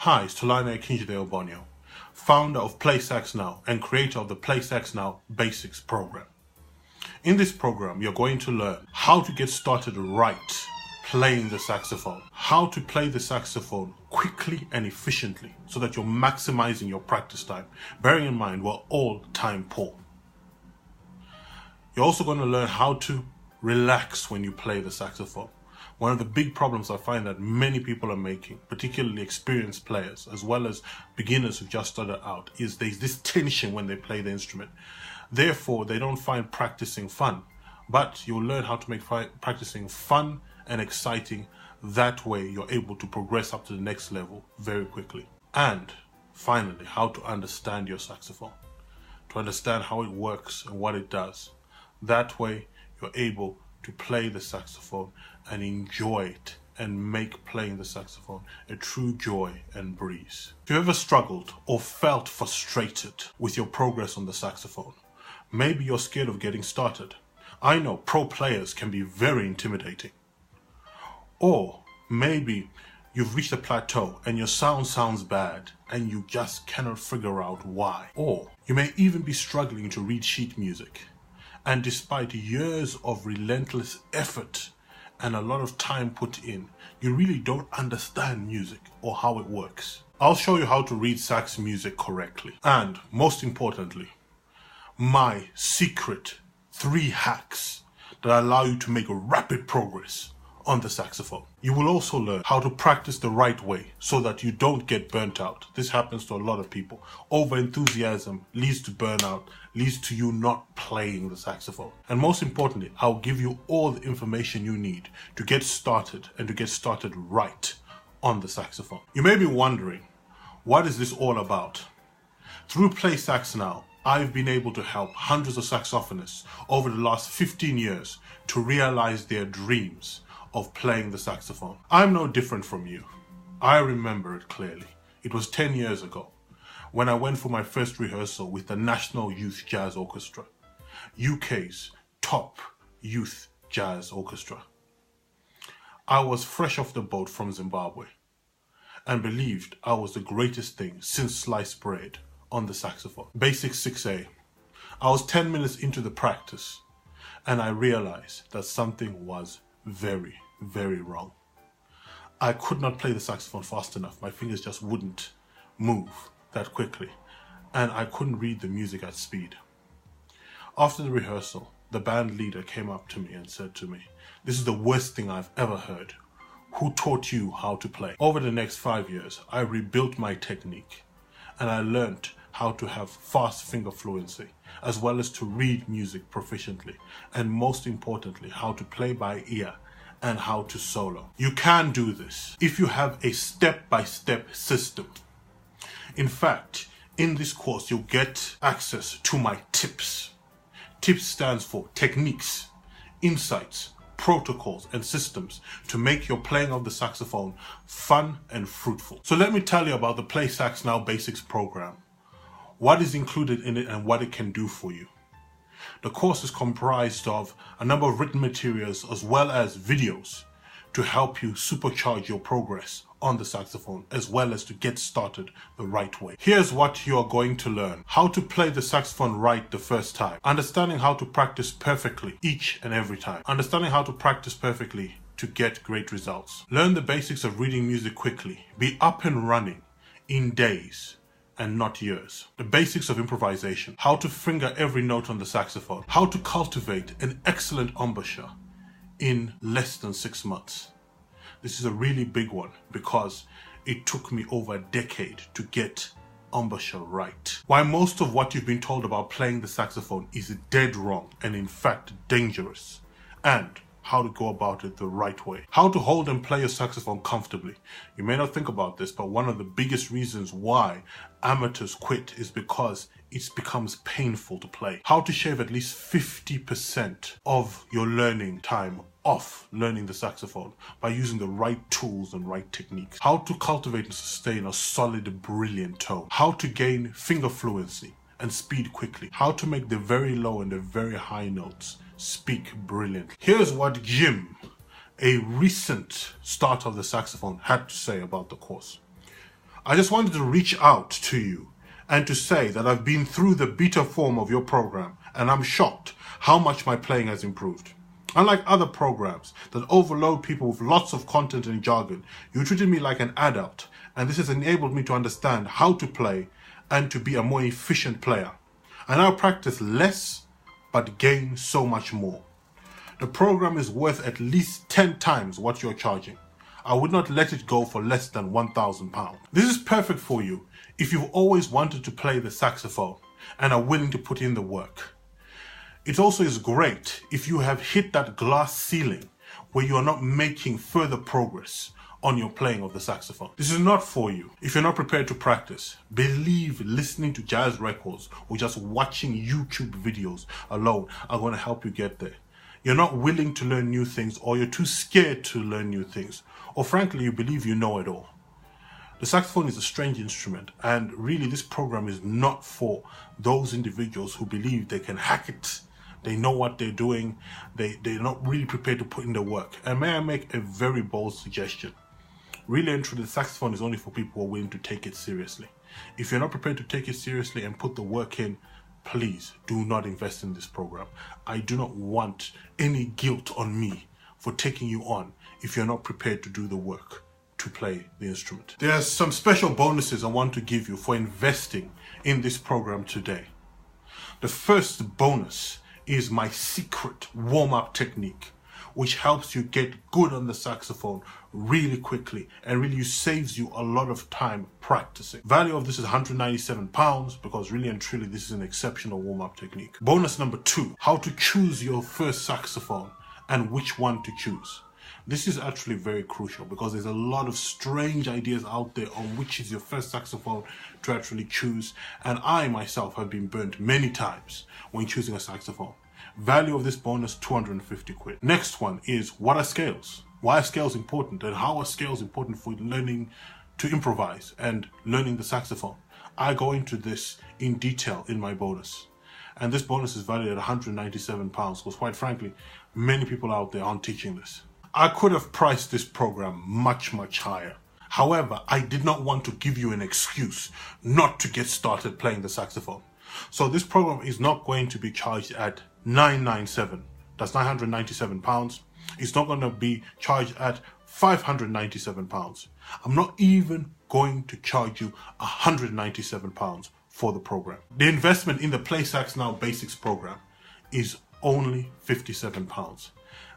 Hi, it's Tolani Akinjide-Obonyo, founder of PlaySaxNow and creator of the PlaySaxNow Basics program. In this program, you're going to learn how to get started right playing the saxophone, how to play the saxophone quickly and efficiently so that you're maximizing your practice time, bearing in mind we're all time poor. You're also going to learn how to relax when you play the saxophone. One of the big problems I find that many people are making, particularly experienced players, as well as beginners who just started out, is there's this tension when they play the instrument. Therefore, they don't find practicing fun. But you'll learn how to make practicing fun and exciting. That way, you're able to progress up to the next level very quickly. And finally, how to understand your saxophone, to understand how it works and what it does. That way, you're able to play the saxophone and enjoy it and make playing the saxophone a true joy and breeze. If you ever struggled or felt frustrated with your progress on the saxophone, maybe you're scared of getting started. I know pro players can be very intimidating. Or maybe you've reached a plateau and your sound sounds bad and you just cannot figure out why. Or you may even be struggling to read sheet music. And despite years of relentless effort and a lot of time put in, you really don't understand music or how it works. I'll show you how to read sax music correctly. And most importantly, my secret 3 hacks that allow you to make rapid progress on the saxophone. You will also learn how to practice the right way so that you don't get burnt out. This happens to a lot of people. Over-enthusiasm leads to burnout, leads to you not playing the saxophone. And most importantly, I'll give you all the information you need to get started and to get started right on the saxophone. You may be wondering, what is this all about? Through PlaySaxNow, I've been able to help hundreds of saxophonists over the last 15 years to realize their dreams of playing the saxophone. I'm no different from you. I remember it clearly. It was 10 years ago when I went for my first rehearsal with the National Youth Jazz Orchestra, UK's top youth jazz orchestra. I was fresh off the boat from Zimbabwe and believed I was the greatest thing since sliced bread on the saxophone. Basic 6A. I was 10 minutes into the practice and I realized that something was very, very wrong. I could not play the saxophone fast enough. My fingers just wouldn't move that quickly, and I couldn't read the music at speed. After the rehearsal, the band leader came up to me and said to me, "This is the worst thing I've ever heard. Who taught you how to play?" Over the next 5 years, I rebuilt my technique, and I learned how to have fast finger fluency, as well as to read music proficiently, and most importantly, how to play by ear and how to solo. You can do this if you have a step-by-step system. In fact, in this course, you'll get access to my tips. TIPS stands for techniques, insights, protocols, and systems to make your playing of the saxophone fun and fruitful. So let me tell you about the PlaySaxNow Basics program, what is included in it and what it can do for you. The course is comprised of a number of written materials as well as videos to help you supercharge your progress on the saxophone, as well as to get started the right way. Here's what you are going to learn. How to play the saxophone right the first time. Understanding how to practice perfectly each and every time. Understanding how to practice perfectly to get great results. Learn the basics of reading music quickly. Be up and running in days and not years. The basics of improvisation. How to finger every note on the saxophone. How to cultivate an excellent embouchure in less than 6 months. This is a really big one because it took me over a decade to get embouchure right. Why most of what you've been told about playing the saxophone is dead wrong and in fact dangerous, and how to go about it the right way. How to hold and play your saxophone comfortably. You may not think about this, but one of the biggest reasons why amateurs quit is because it becomes painful to play. How to shave at least 50% of your learning time off learning the saxophone by using the right tools and right techniques. How to cultivate and sustain a solid, brilliant tone. How to gain finger fluency and speed quickly. How to make the very low and the very high notes speak brilliantly. Here's what Jim, a recent starter of the saxophone, had to say about the course. I just wanted to reach out to you and to say that I've been through the beta form of your program and I'm shocked how much my playing has improved. Unlike other programs that overload people with lots of content and jargon, you treated me like an adult, and this has enabled me to understand how to play and to be a more efficient player. I now practice less but gain so much more. The program is worth at least 10 times what you're charging. I would not let it go for less than £1,000. This is perfect for you if you've always wanted to play the saxophone and are willing to put in the work. It also is great if you have hit that glass ceiling where you are not making further progress on your playing of the saxophone. This is not for you if you're not prepared to practice. Believe listening to jazz records or just watching YouTube videos alone are going to help you get there. You're not willing to learn new things, or you're too scared to learn new things, or frankly you believe you know it all. The saxophone is a strange instrument, and really this program is not for those individuals who believe they can hack it. They know what they're doing. They're not really prepared to put in the work. And may I make a very bold suggestion? Really and truly, the saxophone is only for people who are willing to take it seriously. If you're not prepared to take it seriously and put the work in, please do not invest in this program. I do not want any guilt on me for taking you on if you're not prepared to do the work to play the instrument. There are some special bonuses I want to give you for investing in this program today. The first bonus is my secret warm-up technique, which helps you get good on the saxophone really quickly and really saves you a lot of time practicing. Value of this is £197 because really and truly this is an exceptional warm-up technique. Bonus number 2, how to choose your first saxophone and which one to choose. This is actually very crucial because there's a lot of strange ideas out there on which is your first saxophone to actually choose, and I myself have been burnt many times when choosing a saxophone. Value of this bonus, 250 quid. Next one is, what are scales? Why are scales important, and how are scales important for learning to improvise and learning the saxophone? I go into this in detail in my bonus. And this bonus is valued at £197 because quite frankly, many people out there aren't teaching this. I could have priced this program much higher. However, I did not want to give you an excuse not to get started playing the saxophone. So this program is not going to be charged at £997. That's £997. It's not going to be charged at £597. I'm not even going to charge you £197 for the program. The investment in the PlaySaxNow Basics program is only £57.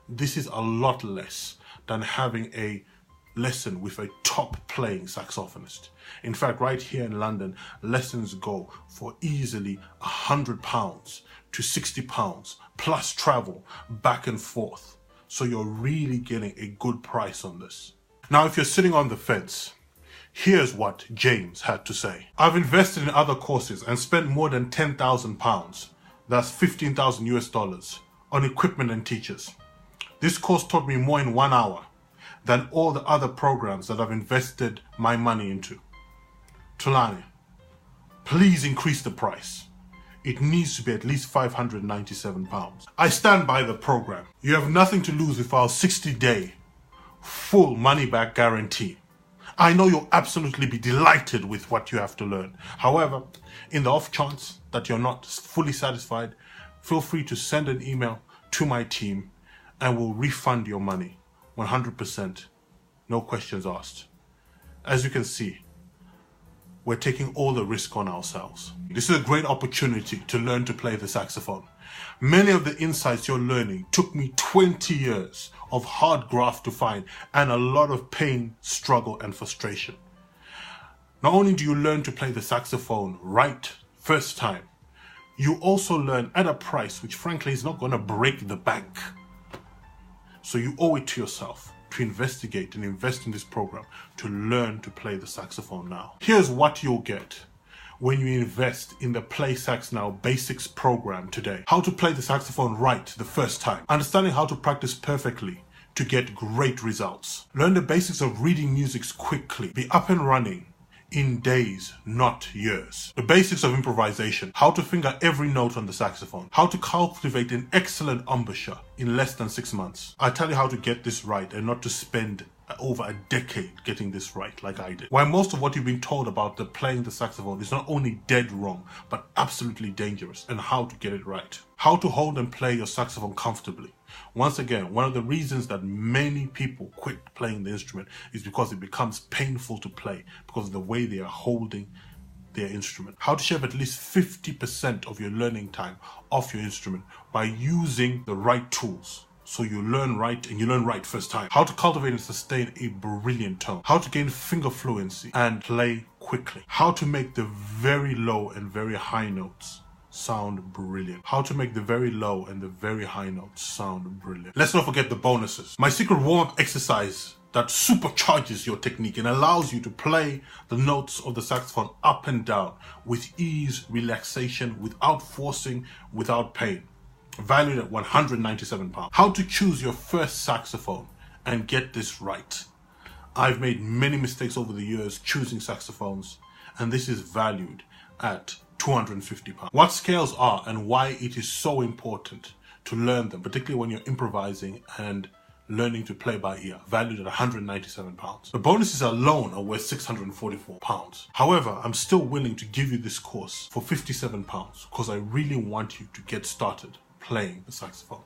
This is a lot less than having a lesson with a top playing saxophonist. In fact, right here in London, lessons go for easily £100 to £60 plus travel back and forth. So you're really getting a good price on this. Now, if you're sitting on the fence, here's what James had to say. I've invested in other courses and spent more than £10,000, that's 15,000 US dollars, on equipment and teachers. This course taught me more in 1 hour than all the other programs that I've invested my money into. Tulani, please increase the price. It needs to be at least £597. I stand by the program. You have nothing to lose with our 60-day full money-back guarantee. I know you'll absolutely be delighted with what you have to learn. However, in the off chance that you're not fully satisfied, feel free to send an email to my team and we'll refund your money 100%, no questions asked. As you can see, we're taking all the risk on ourselves. This is a great opportunity to learn to play the saxophone. Many of the insights you're learning took me 20 years of hard graft to find and a lot of pain, struggle, and frustration. Not only do you learn to play the saxophone right first time, you also learn at a price which frankly is not going to break the bank. So you owe it to yourself to investigate and invest in this program to learn to play the saxophone now. Here's what you'll get when you invest in the PlaySaxNow Basics program today. How to play the saxophone right the first time. Understanding how to practice perfectly to get great results. Learn the basics of reading music quickly. Be up and running in days, not years. The basics of improvisation. How to finger every note on the saxophone. How to cultivate an excellent embouchure in less than 6 months. I tell you how to get this right and not to spend over a decade getting this right, like I did. While most of what you've been told about playing the saxophone is not only dead wrong, but absolutely dangerous, and how to get it right. How to hold and play your saxophone comfortably. Once again, one of the reasons that many people quit playing the instrument is because it becomes painful to play because of the way they are holding their instrument. How to shave at least 50% of your learning time off your instrument by using the right tools. So you learn right, and you learn right first time. How to cultivate and sustain a brilliant tone. How to gain finger fluency and play quickly. How to make the very low and very high notes sound brilliant. How to make the very low and the very high notes sound brilliant. Let's not forget the bonuses. My secret warm-up exercise that supercharges your technique and allows you to play the notes of the saxophone up and down with ease, relaxation, without forcing, without pain. Valued at £197. How to choose your first saxophone and get this right. I've made many mistakes over the years choosing saxophones, and this is valued at £250. What scales are and why it is so important to learn them, particularly when you're improvising and learning to play by ear, valued at £197. The bonuses alone are worth £644. However, I'm still willing to give you this course for £57 because I really want you to get started playing the saxophone.